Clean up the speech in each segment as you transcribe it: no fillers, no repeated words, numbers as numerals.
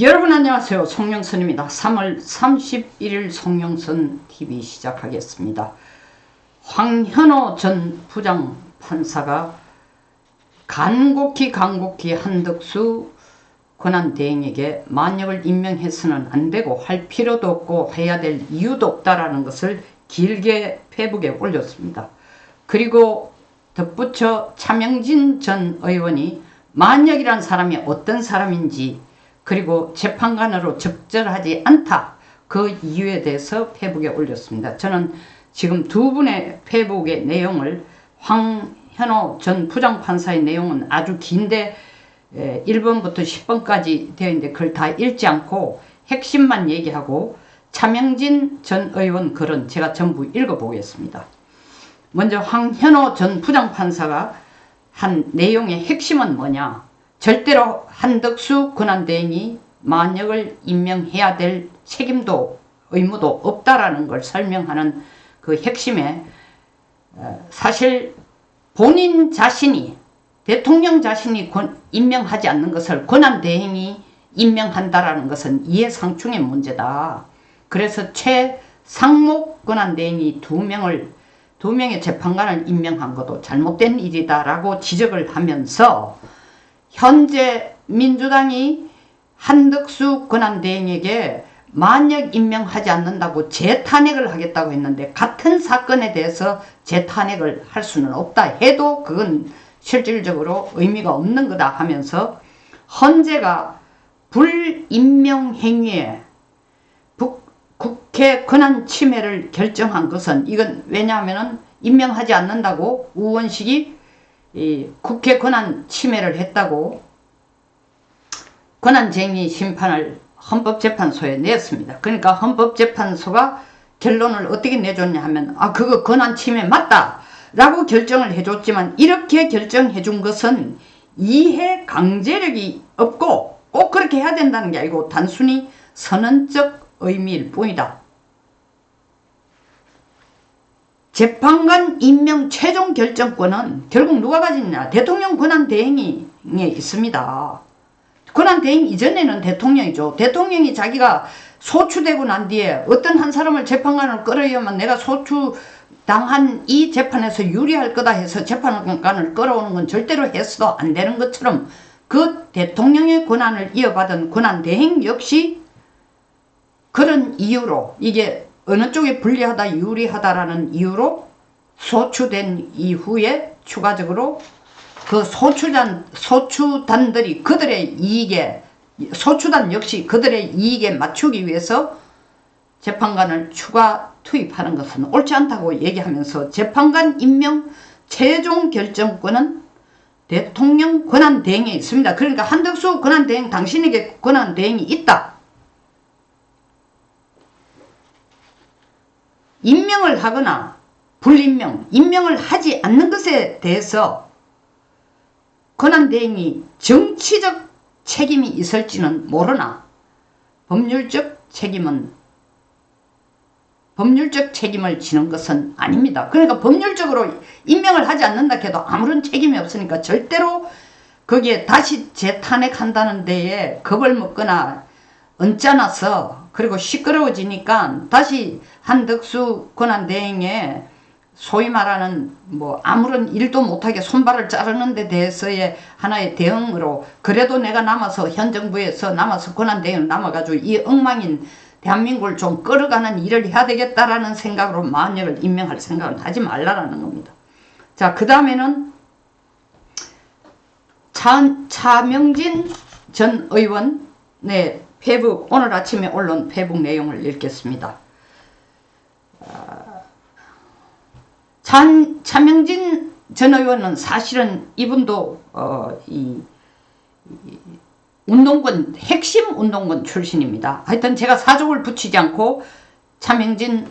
여러분 안녕하세요. 송영선입니다. 3월 31일 송영선 TV 시작하겠습니다. 황현호 전 부장판사가 간곡히 한덕수 권한대행에게 만역을 임명해서는 안되고 할 필요도 없고 해야 될 이유도 없다라는 것을 길게 페북에 올렸습니다. 그리고 덧붙여 차명진 전 의원이 만역이란 사람이 어떤 사람인지 그리고 재판관으로 적절하지 않다 그 이유에 대해서 페북에 올렸습니다. 저는 지금 두 분의 페북의 내용을 황현호 전 부장판사의 내용은 아주 긴데 1번부터 10번까지 되어 있는데 그걸 다 읽지 않고 핵심만 얘기하고 차명진 전 의원 글은 제가 전부 읽어보겠습니다. 먼저 황현호 전 부장판사가 한 내용의 핵심은 뭐냐? 절대로 한덕수 권한대행이 만역을 임명해야 될 책임도 의무도 없다라는 걸 설명하는 그 핵심에 사실 본인 자신이 대통령 자신이 임명하지 않는 것을 권한대행이 임명한다라는 것은 이해상충의 문제다. 그래서 최상목 권한대행이 두 명의 재판관을 임명한 것도 잘못된 일이다라고 지적을 하면서 현재 민주당이 한덕수 권한대행에게 만역 임명하지 않는다고 재탄핵을 하겠다고 했는데 같은 사건에 대해서 재탄핵을 할 수는 없다 해도 그건 실질적으로 의미가 없는 거다 하면서 헌재가 불임명 행위에 국회 권한 침해를 결정한 것은 이건 왜냐하면 임명하지 않는다고 우원식이 국회 권한 침해를 했다고 권한쟁의 심판을 헌법재판소에 냈습니다. 그러니까 헌법재판소가 결론을 어떻게 내줬냐 하면 그거 권한 침해 맞다 라고 결정을 해줬지만 이렇게 결정해 준 것은 이해 강제력이 없고 꼭 그렇게 해야 된다는 게 아니고 단순히 선언적 의미일 뿐이다. 재판관 임명 최종 결정권은 결국 누가 가지냐? 대통령 권한대행에 있습니다. 권한대행 이전에는 대통령이죠. 대통령이 자기가 소추되고 난 뒤에 어떤 한 사람을 재판관으로 끌어야만 내가 소추당한 이 재판에서 유리할 거다 해서 재판관을 끌어오는 건 절대로 해서도 안 되는 것처럼 그 대통령의 권한을 이어받은 권한대행 역시 그런 이유로 이게 어느 쪽에 불리하다 유리하다라는 이유로 소추된 이후에 추가적으로 그 소추단들이 그들의 이익에 소추단 역시 그들의 이익에 맞추기 위해서 재판관을 추가 투입하는 것은 옳지 않다고 얘기하면서 재판관 임명 최종 결정권은 대통령 권한대행에 있습니다. 그러니까 한덕수 권한대행 당신에게 권한대행이 있다. 임명을 하거나 불임명, 임명을 하지 않는 것에 대해서 권한대행이 정치적 책임이 있을지는 모르나 법률적 책임을 지는 것은 아닙니다. 그러니까 법률적으로 임명을 하지 않는다 해도 아무런 책임이 없으니까 절대로 거기에 다시 재탄핵한다는 데에 겁을 먹거나 언짢아서 그리고 시끄러워지니까 다시 한덕수 권한대행에 소위 말하는 아무런 일도 못하게 손발을 자르는 데 대해서의 하나의 대응으로 그래도 내가 남아서 현 정부에서 남아서 권한대행을 남아가지고 이 엉망인 대한민국을 좀 끌어가는 일을 해야 되겠다라는 생각으로 만역을 임명할 생각은 하지 말라라는 겁니다. 자, 그 다음에는 차명진 전 의원의 페북 오늘 아침에 올린 페북 내용을 읽겠습니다. 차명진 전 의원은 사실은 이분도 운동권 핵심 운동권 출신입니다. 하여튼 제가 사족을 붙이지 않고 차명진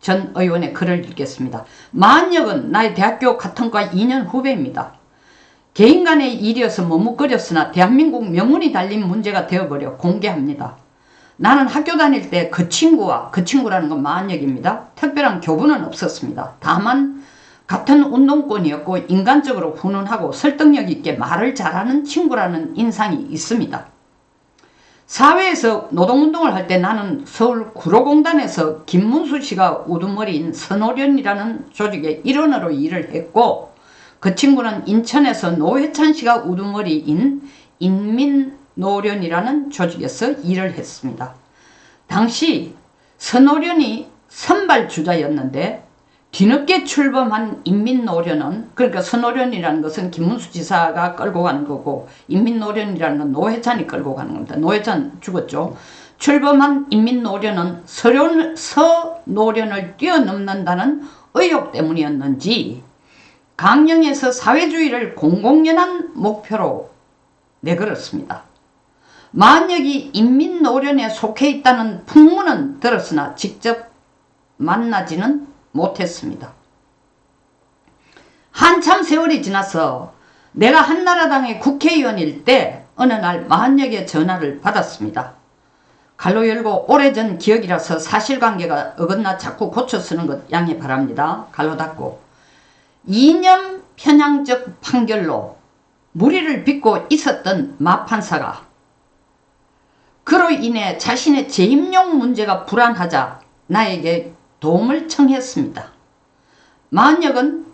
전 의원의 글을 읽겠습니다. 만역은 나의 대학교 같은 과 2년 후배입니다. 개인 간의 일이어서 머뭇거렸으나 대한민국 명운이 달린 문제가 되어버려 공개합니다. 나는 학교 다닐 때 그 친구라는 건 만역입니다. 특별한 교분은 없었습니다. 다만 같은 운동권이었고 인간적으로 훈훈하고 설득력 있게 말을 잘하는 친구라는 인상이 있습니다. 사회에서 노동운동을 할 때 나는 서울 구로공단에서 김문수 씨가 우두머리인 선호련이라는 조직의 일원으로 일을 했고, 그 친구는 인천에서 노회찬 씨가 우두머리인 인민노련이라는 조직에서 일을 했습니다. 당시 선호련이 선발주자였는데 뒤늦게 출범한 인민노련은, 그러니까 선호련이라는 것은 김문수 지사가 끌고 가는 거고 인민노련이라는 건 노회찬이 끌고 가는 겁니다. 노회찬 죽었죠. 출범한 인민노련은 서노련을 뛰어넘는다는 의욕 때문이었는지 강령에서 사회주의를 공공연한 목표로 내걸었습니다. 만약이 인민노련에 속해 있다는 풍문은 들었으나 직접 만나지는 못했습니다. 한참 세월이 지나서 내가 한나라당의 국회의원일 때 어느 날 만약의 전화를 받았습니다. 갈로 열고 오래전 기억이라서 사실관계가 어긋나 자꾸 고쳐 쓰는 것 양해 바랍니다. 갈로 닫고. 이념 편향적 판결로 무리를 빚고 있었던 마판사가 그로 인해 자신의 재임용 문제가 불안하자 나에게 도움을 청했습니다. 만약은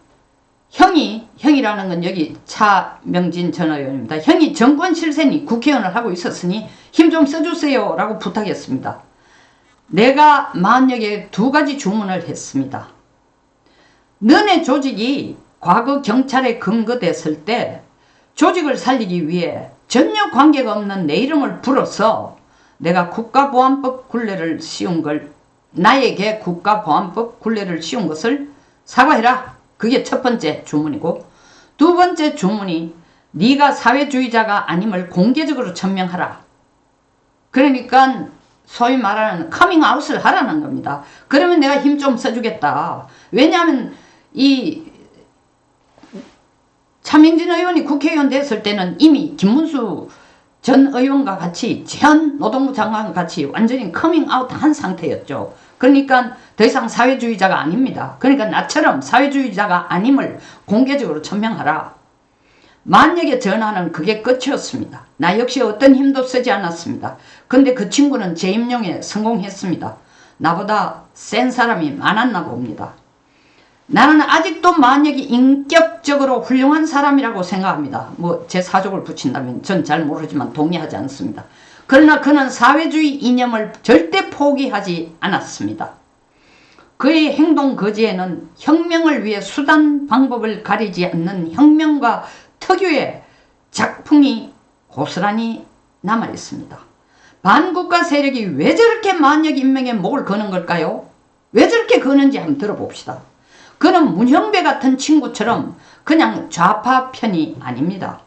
형이라는 건 여기 차명진 전 의원입니다. 형이 정권 실세니 국회의원을 하고 있었으니 힘 좀 써주세요 라고 부탁했습니다. 내가 만약에 두 가지 주문을 했습니다. 너네 조직이 과거 경찰에 근거됐을 때 조직을 살리기 위해 전혀 관계가 없는 내 이름을 불어서 내가 국가보안법 굴레를 씌운 걸, 나에게 국가보안법 굴레를 씌운 것을 사과해라. 그게 첫 번째 주문이고, 두 번째 주문이 네가 사회주의자가 아님을 공개적으로 천명하라. 그러니까 소위 말하는 커밍아웃을 하라는 겁니다. 그러면 내가 힘 좀 써주겠다. 왜냐하면 이 차명진 의원이 국회의원 됐을 때는 이미 김문수 전 의원과 같이 전 노동부 장관과 같이 완전히 커밍아웃 한 상태였죠. 그러니까 더 이상 사회주의자가 아닙니다. 그러니까 나처럼 사회주의자가 아님을 공개적으로 천명하라. 만약에 전화는 그게 끝이었습니다. 나 역시 어떤 힘도 쓰지 않았습니다. 근데 그 친구는 재임용에 성공했습니다. 나보다 센 사람이 많았나 봅니다. 나는 아직도 만약에 인격적으로 훌륭한 사람이라고 생각합니다. 뭐 제 사족을 붙인다면 전 잘 모르지만 동의하지 않습니다. 그러나 그는 사회주의 이념을 절대 포기하지 않았습니다. 그의 행동 거지에는 혁명을 위해 수단 방법을 가리지 않는 혁명가 특유의 작품이 고스란히 남아있습니다. 반국가 세력이 왜 저렇게 만약 인명에 목을 거는 걸까요? 왜 저렇게 거는지 한번 들어봅시다. 그는 문형배 같은 친구처럼 그냥 좌파 편이 아닙니다.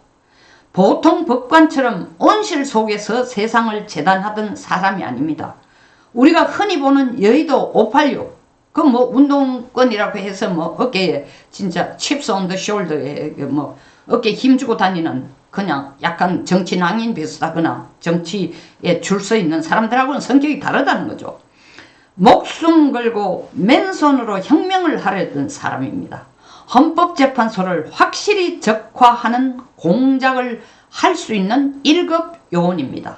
보통 법관처럼 온실 속에서 세상을 재단하던 사람이 아닙니다. 우리가 흔히 보는 여의도 586, 그 뭐 운동권이라고 해서 뭐 어깨에 진짜 칩스 온 더 숄더에 뭐 어깨에 힘주고 다니는 그냥 약간 정치 낭인 비슷하거나 정치에 줄 서 있는 사람들하고는 성격이 다르다는 거죠. 목숨 걸고 맨손으로 혁명을 하려던 사람입니다. 헌법재판소를 확실히 적화하는 공작을 할 수 있는 1급 요원입니다.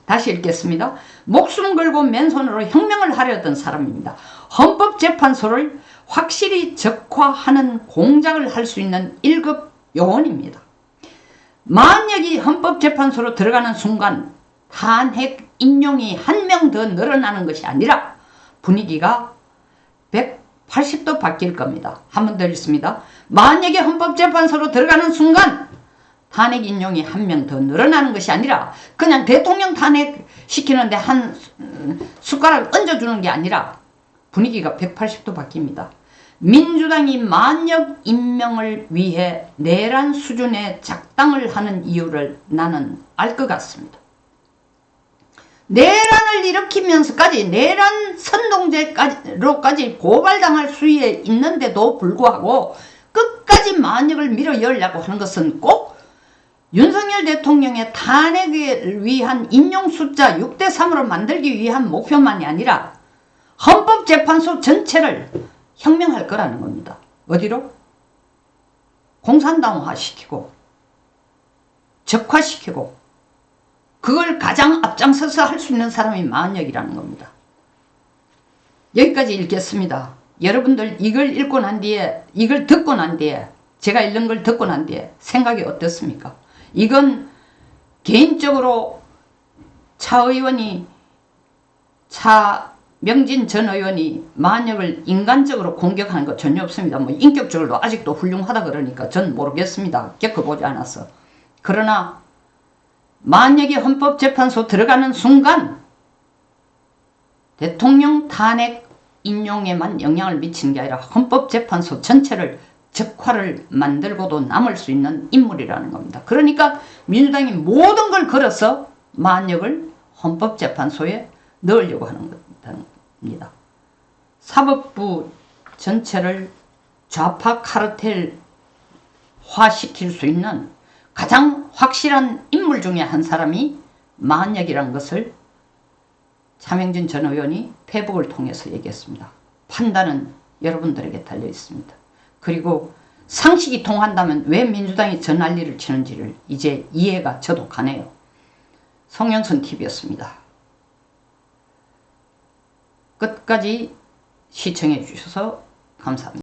다시 읽겠습니다. 목숨 걸고 맨손으로 혁명을 하려던 사람입니다. 헌법재판소를 확실히 적화하는 공작을 할 수 있는 1급 요원입니다. 만약에 헌법재판소로 들어가는 순간 탄핵 인용이 한 명 더 늘어나는 것이 아니라 분위기가 180도 바뀔 겁니다. 한 번 더 읽습니다. 만약에 헌법재판소로 들어가는 순간 탄핵 인용이 한 명 더 늘어나는 것이 아니라 그냥 대통령 탄핵 시키는데 한 숟가락 얹어주는 게 아니라 분위기가 180도 바뀝니다. 민주당이 만역 임명을 위해 내란 수준의 작당을 하는 이유를 나는 알 것 같습니다. 내란을 일으키면서까지 내란 선동죄로까지 고발당할 수위에 있는데도 불구하고 끝까지 만역을 밀어 열려고 하는 것은 꼭 윤석열 대통령의 탄핵을 위한 인용 숫자 6대3으로 만들기 위한 목표만이 아니라 헌법재판소 전체를 혁명할 거라는 겁니다. 어디로? 공산당화 시키고 적화시키고 그걸 가장 앞장서서 할 수 있는 사람이 마한혁이라는 겁니다. 여기까지 읽겠습니다. 여러분들 이걸 읽고 난 뒤에, 이걸 듣고 난 뒤에, 제가 읽는 걸 듣고 난 뒤에 생각이 어떻습니까? 이건 개인적으로 차명진 전 의원이 마한혁을 인간적으로 공격하는 거 전혀 없습니다. 뭐 인격적으로도 아직도 훌륭하다 그러니까 전 모르겠습니다. 겪어보지 않아서. 그러나 마한혁이 헌법재판소 들어가는 순간 대통령 탄핵 인용에만 영향을 미치는 게 아니라 헌법재판소 전체를 적화를 만들고도 남을 수 있는 인물이라는 겁니다. 그러니까 민주당이 모든 걸 걸어서 마한혁을 헌법재판소에 넣으려고 하는 겁니다. 사법부 전체를 좌파 카르텔화 시킬 수 있는 가장 확실한 인물 중에 한 사람이 마한혁이라는 것을 차명진 전 의원이 페북을 통해서 얘기했습니다. 판단은 여러분들에게 달려 있습니다. 그리고 상식이 통한다면 왜 민주당이 저 난리를 치는지를 이제 이해가 저도 가네요. 송영선TV였습니다. 끝까지 시청해 주셔서 감사합니다.